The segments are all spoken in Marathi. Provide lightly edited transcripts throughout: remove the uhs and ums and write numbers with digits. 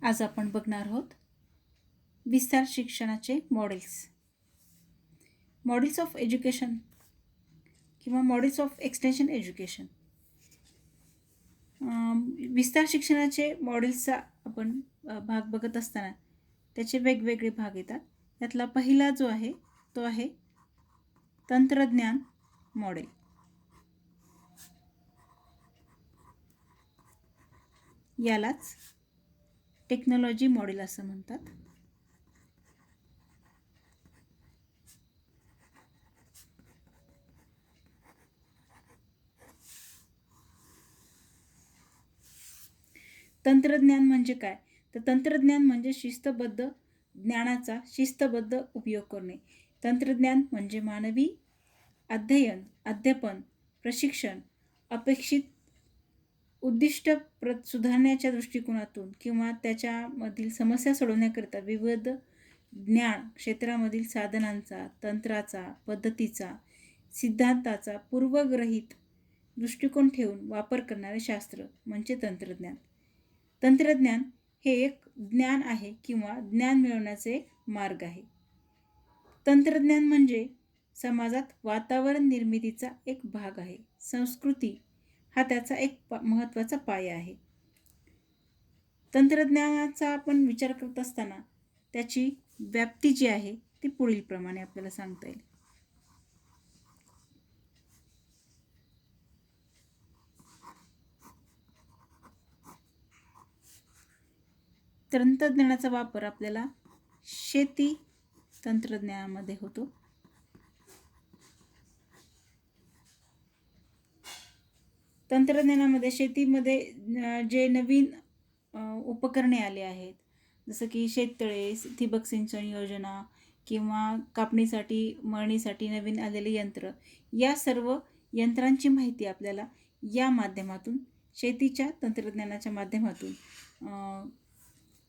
आज आपण बघणार आहोत विस्तार शिक्षणाचे मॉडेल्स ऑफ एज्युकेशन किंवा मॉडेल्स ऑफ एक्सटेन्शन एज्युकेशन. विस्तार शिक्षणाचे मॉडेल्सचा आपण भाग बघत असताना त्याचे वेगवेगळे भाग येतात. त्यातला पहिला जो आहे तो आहे तंत्रज्ञान मॉडेल. यालाच टेक्नॉलॉजी मॉडेल असं म्हणतात. तंत्रज्ञान म्हणजे काय? तर तंत्रज्ञान म्हणजे शिस्तबद्ध ज्ञानाचा शिस्तबद्ध उपयोग करणे. तंत्रज्ञान म्हणजे मानवी अध्ययन, अध्यापन, प्रशिक्षण, अपेक्षित उद्दिष्ट सुधारण्याच्या दृष्टिकोनातून किंवा त्याच्यामधील समस्या सोडवण्याकरिता विविध ज्ञान क्षेत्रामधील साधनांचा, तंत्राचा, पद्धतीचा, सिद्धांताचा पूर्वग्रहित दृष्टिकोन ठेवून वापर करणारे शास्त्र म्हणजे तंत्रज्ञान. तंत्रज्ञान हे एक ज्ञान आहे किंवा ज्ञान मिळवण्याचे एक मार्ग आहे. तंत्रज्ञान म्हणजे समाजात वातावरण निर्मितीचा एक भाग आहे. संस्कृती हा त्याचा एक महत्त्वाचा पाया आहे. तंत्रज्ञानाचा आपण विचार करत असताना त्याची व्याप्ती जी आहे ती पुढील प्रमाणे आपल्याला सांगता येईल. तंत्रज्ञानाचा वापर आपल्याला शेती तंत्रज्ञानामध्ये होतो. तंत्रज्ञानामध्ये शेतीमध्ये जे नवीन उपकरणे आले आहेत, जसं की शेततळे, ठिबक सिंचन योजना किंवा कापणीसाठी मळणीसाठी नवीन आलेले यंत्र, या सर्व यंत्रांची माहिती आपल्याला या माध्यमातून शेतीच्या तंत्रज्ञानाच्या माध्यमातून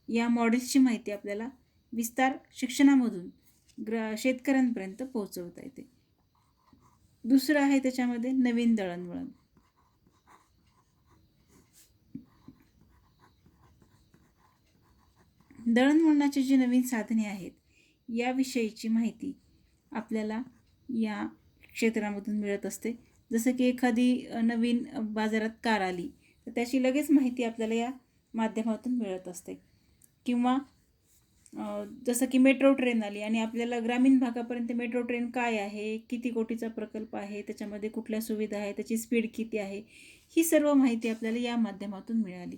या मॉडेल्सची माहिती आपल्याला विस्तार शिक्षणामधून शेतकऱ्यांपर्यंत पोहोचवता येते. दुसरं आहे त्याच्यामध्ये नवीन दळणवळण. दळणवळणाची जी नवीन साधने आहेत याविषयीची माहिती आपल्याला या क्षेत्रामधून मिळत असते. जसं की एखादी नवीन बाजारात कार आली तर त्याची लगेच माहिती आपल्याला या माध्यमातून मिळत असते. किंवा जसं की मेट्रो ट्रेन आली आणि आपल्याला ग्रामीण भागापर्यंत मेट्रो ट्रेन काय आहे, किती कोटीचा प्रकल्प आहे, त्याच्यामध्ये कुठल्या सुविधा आहे, त्याची स्पीड किती आहे, ही सर्व माहिती आपल्याला या माध्यमातून मिळाली.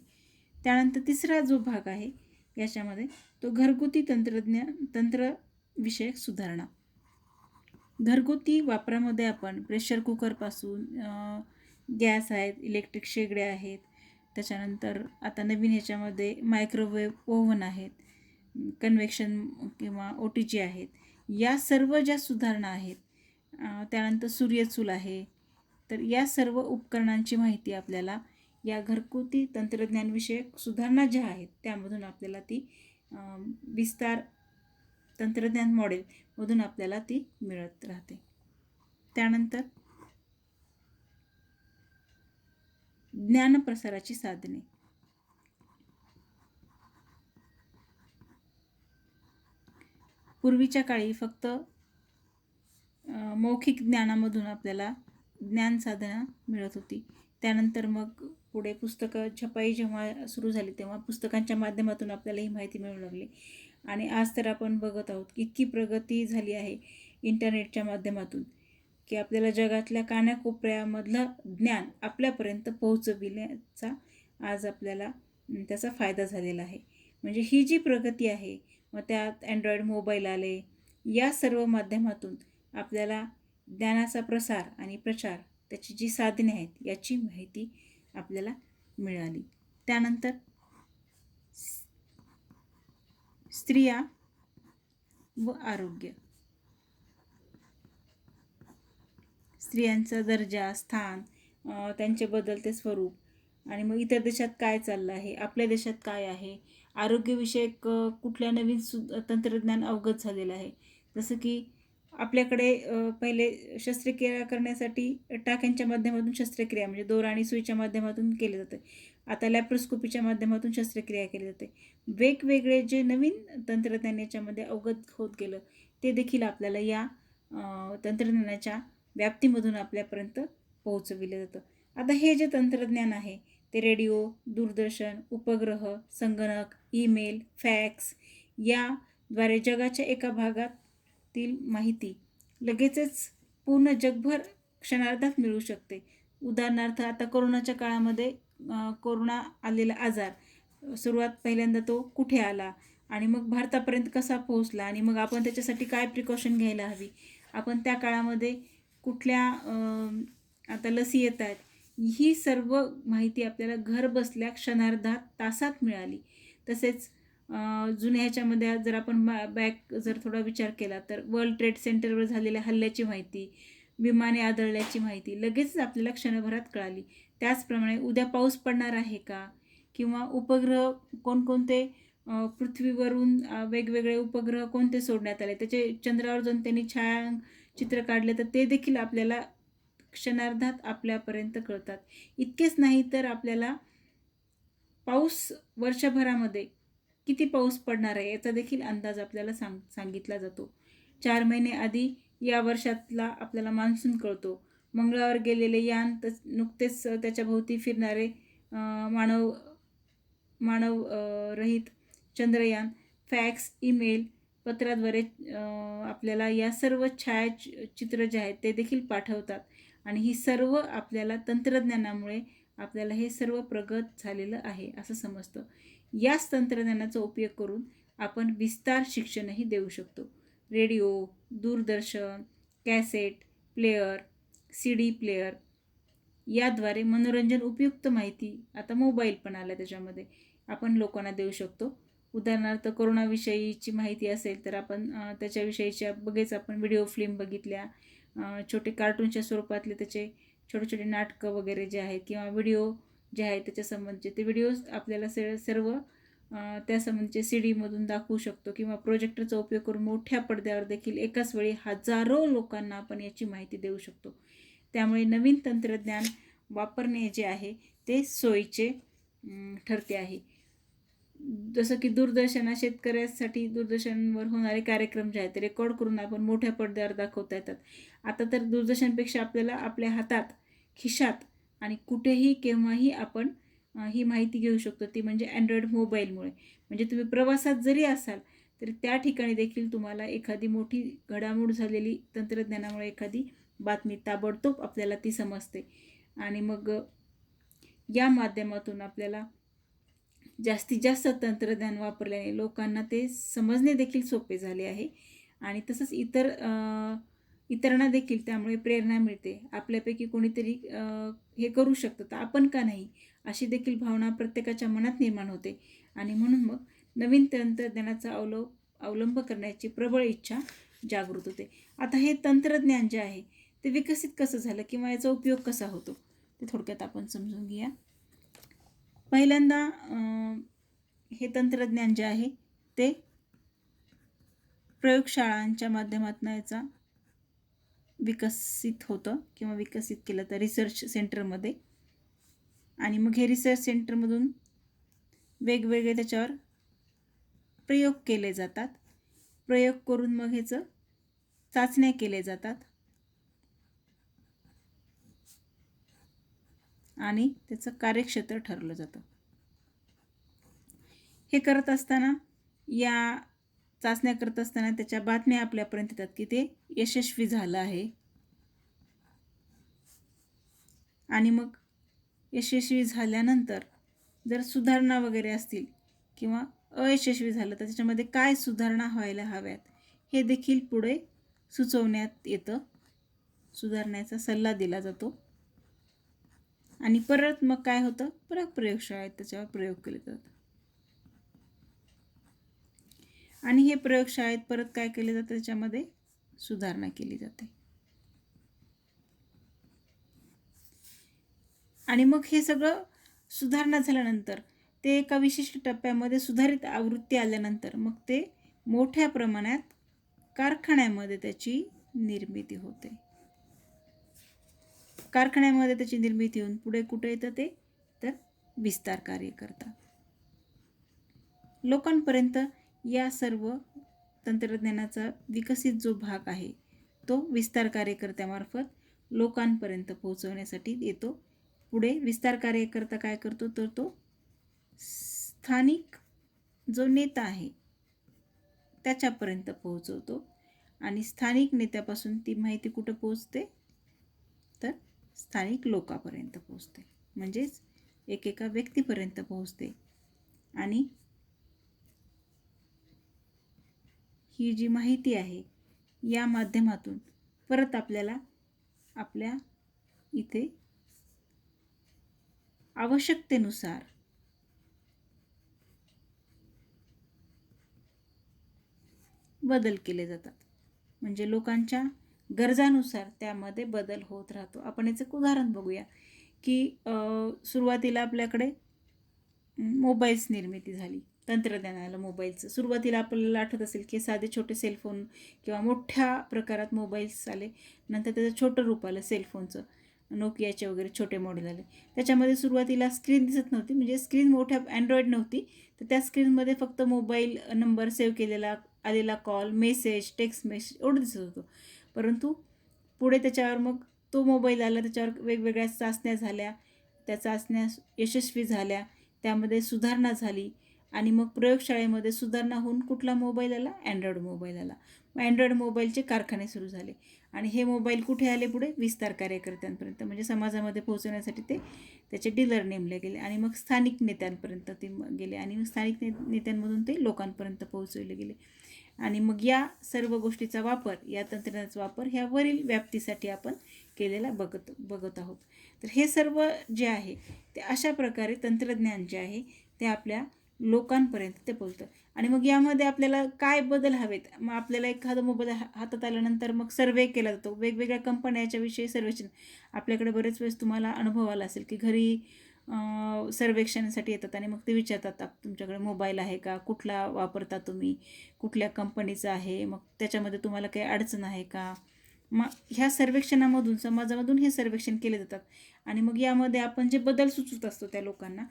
त्यानंतर तिसरा जो भाग आहे याच्यामध्ये तो घरगुती तंत्रविषयक सुधारणा. घरगुती वापरामध्ये आपण प्रेशर कुकरपासून गॅस आहेत, इलेक्ट्रिक शेगड्या आहेत, त्याच्यानंतर आता नवीन ह्याच्यामध्ये मायक्रोवेव्ह ओव्हन आहेत, कन्व्हेक्शन किंवा OTG आहेत, या सर्व ज्या सुधारणा आहेत. त्यानंतर सूर्यचूल आहे. तर या सर्व उपकरणांची माहिती आपल्याला या घरगुती तंत्रज्ञानविषयक सुधारणा ज्या आहेत त्यामधून आपल्याला ती विस्तार तंत्रज्ञान मॉडेलमधून आपल्याला ती मिळत राहते. त्यानंतर ज्ञानप्रसाराची साधने. पूर्वीच्या काळी फक्त मौखिक ज्ञानामधून आपल्याला ज्ञान साधना मिळत होती. त्यानंतर मग पुढे पुस्तकं छपाई जेव्हा सुरू झाली तेव्हा पुस्तकांच्या माध्यमातून आपल्याला ही माहिती मिळू लागली. आणि आज तर आपण बघत आहोत की इतकी प्रगती झाली आहे इंटरनेटच्या माध्यमातून की आपल्याला जगातल्या कानाकोपऱ्यामधलं ज्ञान आपल्यापर्यंत पोहोचविण्याचा आज आपल्याला त्याचा फायदा झालेला आहे. म्हणजे ही जी प्रगती आहे, मग त्यात अँड्रॉईड मोबाईल आले, या सर्व माध्यमातून आपल्याला ज्ञानाचा प्रसार आणि प्रचार, त्याची जी साधने आहेत याची माहिती आपल्याला मिळाली. त्यानंतर स्त्रिया व आरोग्य. स्त्रियांचा दर्जा, स्थान, त्यांचे बदलते स्वरूप आणि मग इतर देशात काय चाललं आहे, आपल्या देशात काय आहे, आरोग्यविषयक कुठल्या नवीन तंत्रज्ञान अवगत झालेलं आहे. जसं की आपल्याकडे पहिले शस्त्रक्रिया करण्यासाठी टाक्यांच्या माध्यमातून शस्त्रक्रिया म्हणजे दोर आणि सुईच्या माध्यमातून केली जाते. आता लॅप्रोस्कोपीच्या माध्यमातून शस्त्रक्रिया केली जाते. वेगवेगळे जे नवीन तंत्रज्ञान याच्यामध्ये अवगत होत गेलं ते देखील आपल्याला या तंत्रज्ञानाच्या व्याप्तीमधून आपल्यापर्यंत पोहोचविलं जातं. आता हे जे तंत्रज्ञान आहे ते रेडिओ, दूरदर्शन, उपग्रह, संगणक, ईमेल, फॅक्स याद्वारे जगाच्या एका भागातील माहिती लगेचच पूर्ण जगभर क्षणार्धात मिळू शकते. उदाहरणार्थ आता कोरोनाच्या काळामध्ये कोरोना आलेला आजार सुरुवात पहिल्यांदा तो कुठे आला आणि मग भारतापर्यंत कसा पोहोचला आणि मग आपण त्याच्यासाठी काय प्रिकॉशन घ्यायला हवी, आपण त्या काळामध्ये कुठल्या आता लसी येत आहेत, ही सर्व माहिती आपल्याला घर बसल्या क्षणार्धात तासात मिळाली. तसेच जुन्या ह्याच्यामध्ये जर आपण बॅक जर थोडा विचार केला तर वर्ल्ड ट्रेड सेंटरवर झालेल्या हल्ल्याची माहिती, विमाने आदळल्याची माहिती लगेचच आपल्याला क्षणभरात कळाली. त्याचप्रमाणे उद्या पाऊस पडणार आहे का, किंवा उपग्रह कोणकोणते पृथ्वीवरून वेगवेगळे उपग्रह कोणते सोडण्यात आले, त्याचे चंद्रावर जाऊन त्यांनी छायाचित्र काढले तर ते देखील आपल्याला क्षणार्धात आपल्यापर्यंत कळतात. इतकेच नाही तर आपल्याला पाऊस वर्षभरामध्ये किती पाऊस पडणार आहे याचा देखील अंदाज आपल्याला सांगितला जातो. 4 महिने आधी या वर्षातला आपल्याला मान्सून कळतो. मंगळावर गेलेले यान नुकतेच त्याच्या भोवती फिरणारे मानव रहित चंद्रयान, फॅक्स, ईमेल, पत्राद्वारे आपल्याला या सर्व छायाचित्र जे आहेत ते देखील पाठवतात. आणि ही सर्व आपल्याला तंत्रज्ञानामुळे आपल्याला हे सर्व प्रगत झालेलं आहे असं समजतं. याच तंत्रज्ञानाचा उपयोग करून आपण विस्तार शिक्षणही देऊ शकतो. रेडिओ, दूरदर्शन, कॅसेट प्लेअर, CD प्लेअर याद्वारे मनोरंजन उपयुक्त माहिती आता मोबाईल पण आला त्याच्यामध्ये आपण लोकांना देऊ शकतो. उदाहरणार्थ कोरोनाविषयीची माहिती असेल तर आपण त्याच्याविषयीच्या बघेच आपण व्हिडिओ फिल्म बघितल्या, छोटे कार्टूनच्या स्वरूपातले त्याचे छोटे छोटे नाटकं वगैरे जे आहेत किंवा व्हिडिओ जे आहेत त्याच्यासंबंधीचे ते व्हिडिओज आपल्याला सर्व त्यासंबंधीचे CDमधून दाखवू शकतो किंवा प्रोजेक्टरचा उपयोग करून मोठ्या पडद्यावर देखील एकाच वेळी हजारो लोकांना आपण याची माहिती देऊ शकतो. त्यामुळे नवीन तंत्रज्ञान वापरणे जे आहे ते सोयीचे ठरते आहे. जसं की दूरदर्शन शेतकऱ्यासाठी दूरदर्शनवर होणारे कार्यक्रम जे आहेत ते रेकॉर्ड करून आपण मोठ्या पडद्यावर दाखवता येतात. आता तर दूरदर्शनपेक्षा आपल्याला आपल्या हातात, खिशात आणि कुठेही केव्हाही आपण ही माहिती घेऊ शकतो. ती म्हणजे अँड्रॉईड मोबाईलमुळे. म्हणजे तुम्ही प्रवासात जरी असाल तरी त्या ठिकाणी देखील तुम्हाला एखादी मोठी घडामोड झालेली तंत्रज्ञानामुळे एखादी बातमी ताबडतोब आपल्याला ती समजते. आणि मग या माध्यमातून आपल्याला जास्तीत जास्त तंत्रज्ञान वापरल्याने लोकांना ते समजणे देखील सोपे झाले आहे. आणि तसंच इतरांना देखील त्यामुळे प्रेरणा मिळते. आपल्यापैकी कोणीतरी हे करू शकतं तर आपण का नाही, अशी देखील भावना प्रत्येकाच्या मनात निर्माण होते. आणि म्हणून मग नवीन तंत्रज्ञानाचा अवलंब करण्याची प्रबळ इच्छा जागृत होते. आता हे तंत्रज्ञान जे आहे ते विकसित कसं झालं किंवा याचा उपयोग कसा होतो ते थोडक्यात आपण समजून घेऊया. पहिल्यांदा हे तंत्रज्ञान जे आहे ते प्रयोगशाळांच्या माध्यमातून याचा विकसित होतं किंवा विकसित केलं तर रिसर्च सेंटरमध्ये. आणि मग हे रिसर्च सेंटरमधून वेगवेगळे त्याच्यावर प्रयोग केले जातात. प्रयोग करून मग ह्याचं चाचण्या केल्या जातात आणि त्याचं कार्यक्षेत्र ठरवलं जातं. हे करत असताना, या चाचण्या करत असताना त्याच्या बातम्या आपल्यापर्यंत येतात की ते यशस्वी झालं आहे. आणि मग यशस्वी झाल्यानंतर जर सुधारणा वगैरे असतील किंवा अयशस्वी झालं तर त्याच्यामध्ये काय सुधारणा व्हायला हव्यात हे देखील पुढे सुचवण्यात येतं. सुधारण्याचा सल्ला दिला जातो. आणि परत मग काय होतं, परत प्रयोगशाळेत त्याच्यावर प्रयोग केले जातात. आणि हे प्रयोगशाळेत परत काय केले जातं, त्याच्यामध्ये सुधारणा केली जाते. आणि मग हे सगळं सुधारणा झाल्यानंतर ते एका विशिष्ट टप्प्यामध्ये सुधारित आवृत्ती आल्यानंतर मग ते मोठ्या प्रमाणात कारखान्यामध्ये त्याची निर्मिती होते. कारखान्यामध्ये त्याची निर्मिती होऊन पुढे कुठे येतं ते तर विस्तार कार्य करतात. लोकांपर्यंत या सर्व तंत्रज्ञानाचा विकसित जो भाग आहे तो विस्तार कार्यकर्त्यामार्फत लोकांपर्यंत पोहोचवण्यासाठी येतो. पुढे विस्तार कार्यकर्ता काय करतो तर तो स्थानिक जो नेता आहे त्याच्यापर्यंत पोहोचवतो आणि स्थानिक नेत्यापासून ती माहिती कुठं पोहोचते तर स्थानिक लोकांपर्यंत पोहोचते, म्हणजेच एकेका व्यक्तीपर्यंत पोहोचते. आणि ही जी माहिती आहे या माध्यमातून परत आपल्याला आपल्या इथे आवश्यकतेनुसार बदल केले जातात. म्हणजे लोकांच्या गरजानुसार त्यामध्ये बदल होत राहतो. आपण याचं एक उदाहरण बघूया की सुरुवातीला आपल्याकडे मोबाईल्स निर्मिती झाली. तंत्रज्ञान आलं मोबाईलचं. सुरुवातीला आपल्याला आठवत असेल की साधे छोटे सेलफोन किंवा मोठ्या प्रकारात मोबाईल्स आले. नंतर त्याचं छोटं रूप आलं सेलफोनचं, नोकियाचे वगैरे छोटे मॉडेल आले. त्याच्यामध्ये सुरुवातीला स्क्रीन दिसत नव्हती, म्हणजे स्क्रीन मोठ्या अँड्रॉईड नव्हती, तर त्या स्क्रीनमध्ये फक्त मोबाईल नंबर सेव्ह केलेला, आलेला कॉल, मेसेज, टेक्स्ट मेसेज एवढं दिसत होतं. परंतु पुढे त्याच्यावर मग तो मोबाईल आला, त्याच्यावर वेगवेगळ्या चाचण्या झाल्या, त्या चाचण्या यशस्वी झाल्या, त्यामध्ये सुधारणा झाली आणि मग प्रयोगशाळेमध्ये सुधारणा होऊन कुठला मोबाईल आला? अँड्रॉईड मोबाईल आला. मग अँड्रॉईड मोबाईलचे कारखाने सुरू झाले आणि हे मोबाईल कुठे आले? पुढे विस्तार कार्यकर्त्यांपर्यंत, म्हणजे समाजामध्ये पोहोचवण्यासाठी ते त्याचे डीलर नेमले गेले आणि मग स्थानिक नेत्यांपर्यंत ते गेले आणि मग स्थानिक नेत्यांमधून ते लोकांपर्यंत पोहोचवले गेले. आणि मग या सर्व गोष्टीचा वापर, या तंत्रज्ञानाचा वापर ह्या वरील व्याप्तीसाठी आपण केलेला बघत आहोत. तर हे सर्व जे आहे ते अशा प्रकारे तंत्रज्ञान जे आहे ते आपल्या लोकांपर्यंत ते पोहोचतं. आणि मग यामध्ये आपल्याला काय बदल हवेत? मग आपल्याला एखादा मोबाईल हातात आल्यानंतर मग सर्वे केला जातो. वेगवेगळ्या कंपन्याच्या विषयी सर्वेक्षण. आपल्याकडे बरेच वेळेस तुम्हाला अनुभव आला असेल की घरी सर्वेक्षणासाठी येतात आणि मग ते विचारतात तुमच्याकडे मोबाईल आहे का, कुठला वापरता तुम्ही, कुठल्या कंपनीचा आहे, मग त्याच्यामध्ये तुम्हाला काही अडचण आहे का. मग ह्या सर्वेक्षणामधून, समाजामधून हे सर्वेक्षण केले जातात आणि मग यामध्ये आपण जे बदल सुचवत असतो त्या लोकांना,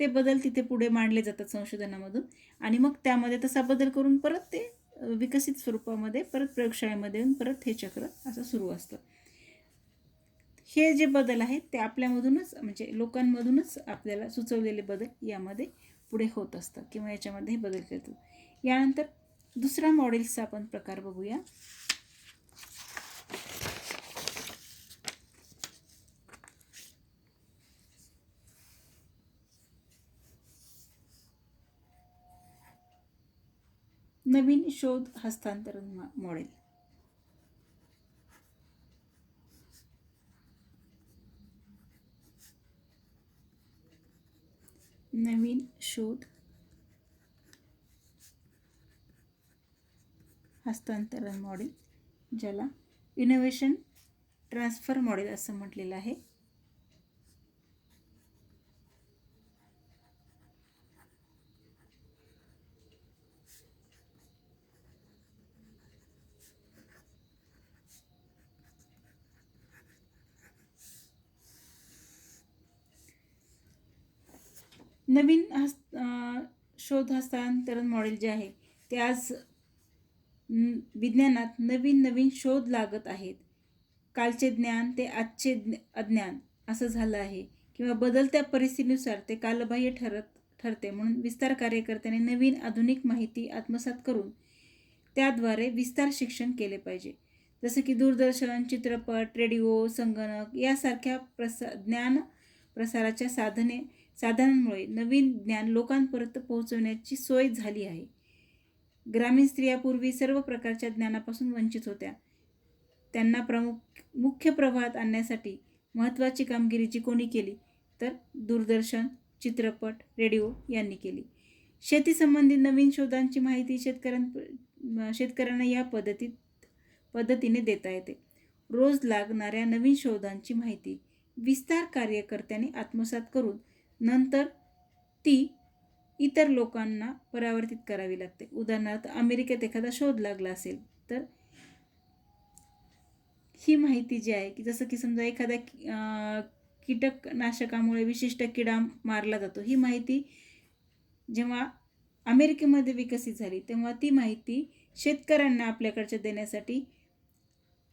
ते बदल तिथे पुढे मांडले जातात संशोधनामधून आणि मग त्यामध्ये तसा बदल करून परत ते विकसित स्वरूपामध्ये परत प्रयोगशाळेमध्ये येऊन परत हे चक्र असं सुरू असतं. हे जे बदल आहेत ते आपल्यामधूनच, म्हणजे लोकांमधूनच आपल्याला सुचवलेले बदल यामध्ये पुढे होत असतात किंवा याच्यामध्ये बदल करतो. यानंतर दुसरा मॉडेल्सचा आपण प्रकार बघूया. नवीन शोध हस्तांतरण मॉडेल. नवीन शोध हस्तांतरण मॉडेल, ज्याला इनोव्हेशन ट्रान्सफर मॉडेल असं म्हटलेलं आहे. नवीन शोध हस्तांतरण मॉडेल जे आहे ते आज विज्ञानात नवीन नवीन शोध लागत आहेत. कालचे ज्ञान ते आजचे अज्ञान असं झालं आहे किंवा बदलत्या परिस्थितीनुसार ते कालबाह्य ठरते. म्हणून विस्तार कार्यकर्त्याने नवीन आधुनिक माहिती आत्मसात करून त्याद्वारे विस्तार शिक्षण केले पाहिजे. जसं की दूरदर्शन, चित्रपट, रेडिओ, संगणक यासारख्या ज्ञान प्रसाराच्या साधनांमुळे नवीन ज्ञान लोकांपर्यंत पोहोचवण्याची सोय झाली आहे. ग्रामीण स्त्रिया पूर्वी सर्व प्रकारच्या ज्ञानापासून वंचित होत्या. त्यांना मुख्य प्रवाहात आणण्यासाठी महत्त्वाची कामगिरी जी कोणी केली तर दूरदर्शन, चित्रपट, रेडिओ यांनी केली. शेतीसंबंधी नवीन शोधांची माहिती शेतकऱ्यांना या पद्धतीने देता येते. रोज लागणाऱ्या नवीन शोधांची माहिती विस्तार कार्यकर्त्यांनी आत्मसात करून नंतर ती इतर लोकांना परावर्तित करावी लागते. उदाहरणार्थ अमेरिकेत एखादा शोध लागला असेल तर ही माहिती जी आहे की जसं की समजा एखाद्या कीटकनाशकामुळे विशिष्ट किडा मारला जातो, ही माहिती जेव्हा अमेरिकेमध्ये विकसित झाली तेव्हा ती माहिती शेतकऱ्यांना आपल्याकडच्या देण्यासाठी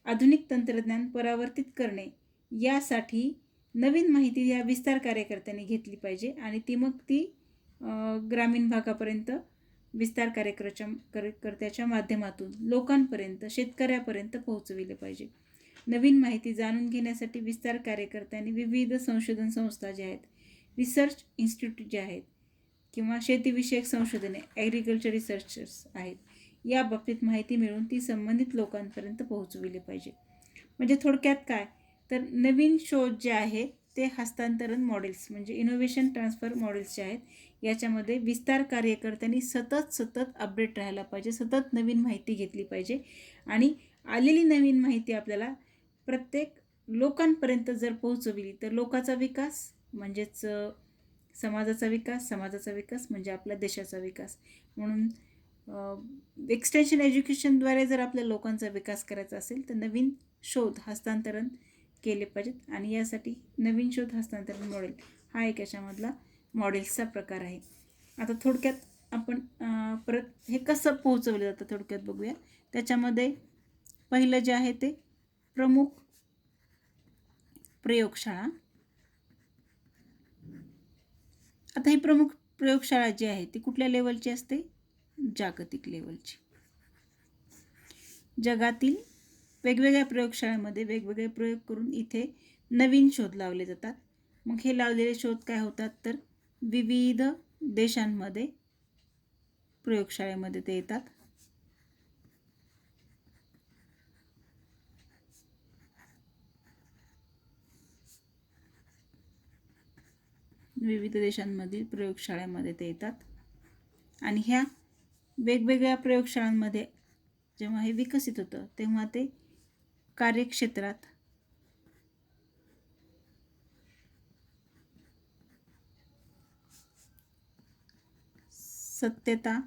आधुनिक तंत्रज्ञान परावर्तित करणे यासाठी नवीन माहिती या विस्तार कार्यकर्त्यांनी घेतली पाहिजे आणि ती मग ती ग्रामीण भागापर्यंत विस्तार कार्यकर्त्याच्या माध्यमातून लोकांपर्यंत शेतकऱ्यापर्यंत पोहोचविले पाहिजे. नवीन माहिती जाणून घेण्यासाठी विस्तार कार्यकर्त्यांनी विविध संशोधन संस्था ज्या आहेत, रिसर्च इन्स्टिट्यूट जे आहेत किंवा शेतीविषयक संशोधने ॲग्रिकल्चर रिसर्चर्स आहेत, या बाबतीत माहिती मिळवून ती संबंधित लोकांपर्यंत पोहोचविली पाहिजे. म्हणजे थोडक्यात काय तर नवीन शोध जे आहे ते हस्तांतरण मॉडेल्स म्हणजे इनोव्हेशन ट्रान्सफर मॉडेल्स जे आहेत, याच्यामध्ये विस्तार कार्यकर्त्यांनी सतत अपडेट राहायला पाहिजे, सतत नवीन माहिती घेतली पाहिजे आणि आलेली नवीन माहिती आपल्याला प्रत्येक लोकांपर्यंत जर पोहोचवली तर लोकाचा विकास म्हणजेच समाजाचा विकास म्हणजे आपल्या देशाचा विकास. म्हणून एक्सटेन्शन एज्युकेशनद्वारे जर आपल्या लोकांचा विकास करायचा असेल तर नवीन शोध हस्तांतरण केले पाहिजेत आणि यासाठी नवीन शोध हस्तांतरण मॉडेल हा एक याच्यामधला मॉडेल्सचा प्रकार आहे. आता थोडक्यात आपण परत हे कसं पोहोचवलं जातं थोडक्यात बघूया. त्याच्यामध्ये पहिलं जे आहे ते प्रमुख प्रयोगशाळा. आता ही प्रमुख प्रयोगशाळा जी आहे ती कुठल्या लेवलची असते? जागतिक लेवलची. जगातील वेगवेगळ्या प्रयोगशाळांमध्ये वेगवेगळे प्रयोग करून इथे नवीन शोध लावले जातात. मग हे लावलेले शोध काय होतात तर विविध देशांमध्ये प्रयोगशाळेमध्ये ते येतात. विविध देशांमधील प्रयोगशाळेमध्ये ते येतात आणि ह्या वेगवेगळ्या प्रयोगशाळांमध्ये जेव्हा हे विकसित होतं तेव्हा ते कार्यक्षेत्रात सत्यता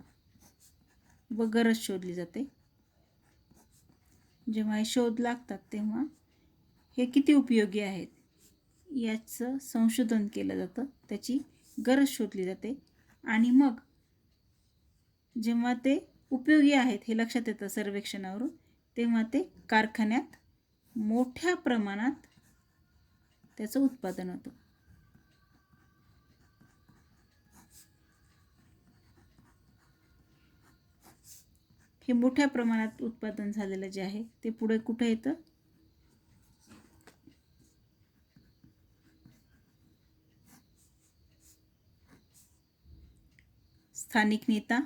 व गरज शोधली जाते. जेव्हा हे शोध लागतात तेव्हा हे किती उपयोगी आहेत याचं संशोधन केलं जातं, त्याची गरज शोधली जाते आणि मग जेव्हा ते उपयोगी आहेत हे लक्षात येतं सर्वेक्षणावरून तेव्हा ते कारखान्यात मोठ्या प्रमाणात त्याचं उत्पादन होतं. हे मोठ्या प्रमाणात उत्पादन झालेलं जे आहे ते पुढे कुठे येतं? स्थानिक नेता,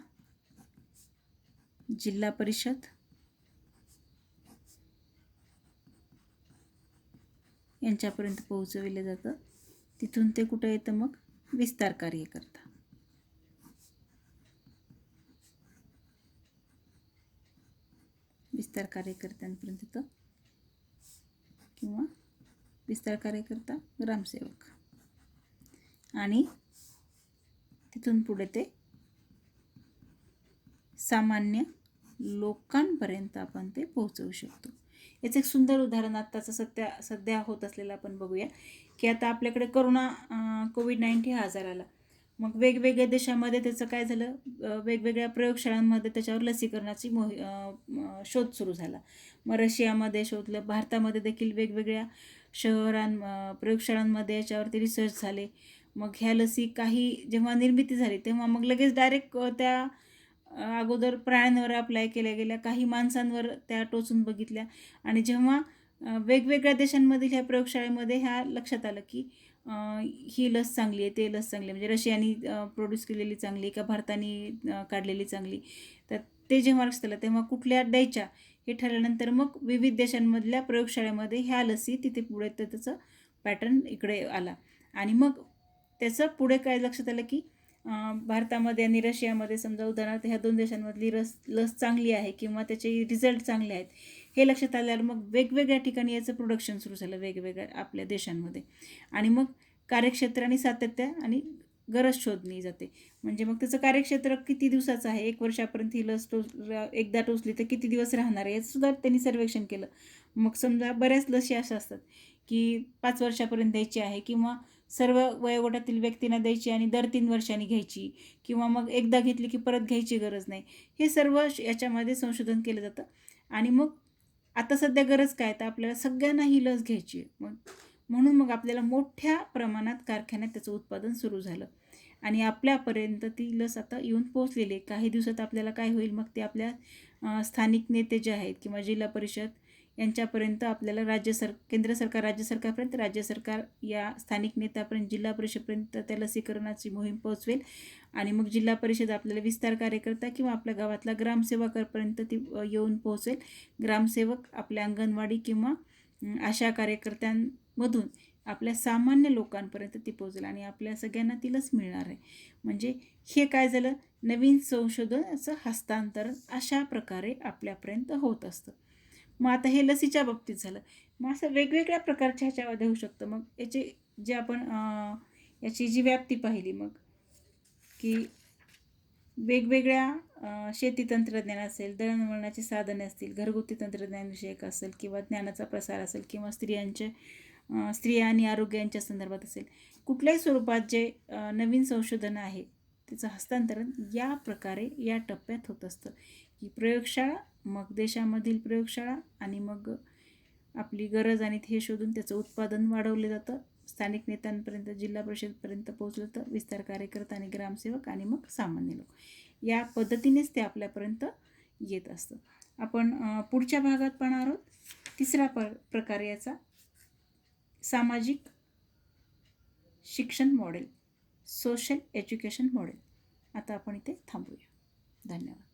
जिल्हा परिषद यांच्यापर्यंत पोहोचविले जातं. तिथून ते कुठे येतं मग? विस्तार कार्यकर्ता. विस्तार कार्यकर्त्यांपर्यंत येतं किंवा विस्तार कार्यकर्ता ग्रामसेवक आणि तिथून पुढे ते सामान्य लोकांपर्यंत आपण ते पोहोचवू शकतो. याचं एक सुंदर उदाहरण आत्ताचं सध्या होत असलेलं आपण बघूया की आता आपल्याकडे कोविड-19 हा आजार आला. मग वेगवेगळ्या देशामध्ये त्याचं काय झालं, वेगवेगळ्या प्रयोगशाळांमध्ये त्याच्यावर लसीकरणाची शोध सुरू झाला. मग रशियामध्ये शोधलं, भारतामध्ये देखील वेगवेगळ्या प्रयोगशाळांमध्ये याच्यावरती रिसर्च झाले. मग ह्या लसी काही जेव्हा निर्मिती झाली तेव्हा मग लगेच डायरेक्ट त्या अगोदर प्राण्यांवर अप्लाय केल्या गेल्या, काही माणसांवर त्या टोचून बघितल्या आणि जेव्हा वेगवेगळ्या देशांमधील ह्या प्रयोगशाळेमध्ये ह्या लक्षात आलं की ही लस चांगली आहे, ते लस चांगली आहे, म्हणजे रशियानी प्रोड्यूस केलेली चांगली का भारताने काढलेली चांगली, तर ते जेव्हा लक्षात आलं तेव्हा कुठल्या द्यायच्या हे ठरल्यानंतर मग विविध देशांमधल्या प्रयोगशाळेमध्ये ह्या लसी तिथे पुढे त्याचं पॅटर्न इकडे आला आणि मग त्याचं पुढे काय लक्षात आलं की भारतामध्ये आणि रशियामध्ये समजा उदाहरणार्थ ह्या दोन देशांमधली लस चांगली आहे किंवा त्याचे रिझल्ट चांगले आहेत हे लक्षात आल्यावर मग वेगवेगळ्या ठिकाणी याचं प्रोडक्शन सुरू झालं वेगवेगळ्या आपल्या देशांमध्ये आणि मग कार्यक्षेत्र आणि सातत्य आणि गरज शोधली जाते. म्हणजे मग त्याचं कार्यक्षेत्र किती दिवसाचं आहे, 1 वर्षापर्यंत ही लस एकदा टोचली तर किती दिवस राहणार आहे, याचंसुद्धा त्यांनी सर्वेक्षण केलं. मग समजा बऱ्याच लसी अशा असतात की 5 वर्षापर्यंत द्यायची आहे किंवा सर्व वयोगटातील व्यक्तींना द्यायची आणि दर 3 वर्षांनी घ्यायची किंवा मग एकदा घेतली की परत घ्यायची गरज नाही. हे सर्व याच्यामध्ये संशोधन केलं जातं. आणि मग आता सध्या गरज काय, तर आपल्याला सगळ्यांना ही लस घ्यायची आहे. म्हणून मग आपल्याला मोठ्या प्रमाणात कारखान्यात त्याचं उत्पादन सुरू झालं आणि आपल्यापर्यंत ती लस आता येऊन पोहोचलेली आहे. काही दिवसात आपल्याला काय होईल, मग ते आपल्या स्थानिक नेते जे आहेत किंवा जिल्हा परिषद यांच्यापर्यंत आपल्याला केंद्र सरकार, राज्य सरकारपर्यंत, राज्य सरकार या स्थानिक नेत्यापर्यंत, जिल्हा परिषदपर्यंत त्या लसीकरणाची मोहीम पोहोचवेल आणि मग जिल्हा परिषद आपल्याला विस्तार कार्यकर्ता किंवा आपल्या गावातला ग्रामसेवकापर्यंत ती येऊन पोहोचेल. ग्रामसेवक आपल्या अंगणवाडी किंवा आशा कार्यकर्त्यांमधून आपल्या सामान्य लोकांपर्यंत ती पोहोचेल आणि आपल्या सगळ्यांना ती लस मिळणार आहे. म्हणजे हे काय झालं, नवीन संशोधनाचं हस्तांतरण अशा प्रकारे आपल्यापर्यंत होत असतं. मग आता हे लसीच्या बाबतीत झालं. मग असं वेगवेगळ्या प्रकारच्या ह्याच्यामध्ये होऊ शकतं. मग याचे जे आपण याची जी व्याप्ती पाहिली, मग की वेगवेगळ्या शेती तंत्रज्ञान असेल, दळणवळणाची साधने असतील, घरगुती तंत्रज्ञानविषयक असेल किंवा ज्ञानाचा प्रसार असेल किंवा स्त्रिया आणि आरोग्य यांच्या संदर्भात असेल, कुठल्याही स्वरूपात जे नवीन संशोधन आहे त्याचं हस्तांतरण या प्रकारे या टप्प्यात होत असतं की प्रयोगशाळा, मग देशामधील प्रयोगशाळा आणि मग आपली गरज आणि हे शोधून त्याचं उत्पादन वाढवलं जातं. स्थानिक नेत्यांपर्यंत, जिल्हा परिषदपर्यंत पोहोचलं तर विस्तार कार्यकर्ता आणि ग्रामसेवक आणि मग सामान्य लोक. या पद्धतीनेच ते आपल्यापर्यंत येत असतं. आपण पुढच्या भागात पाहणार आहोत तिसरा प्रकार याचा, सामाजिक शिक्षण मॉडेल, सोशल एज्युकेशन मॉडेल. आता आपण इथे थांबूया. धन्यवाद.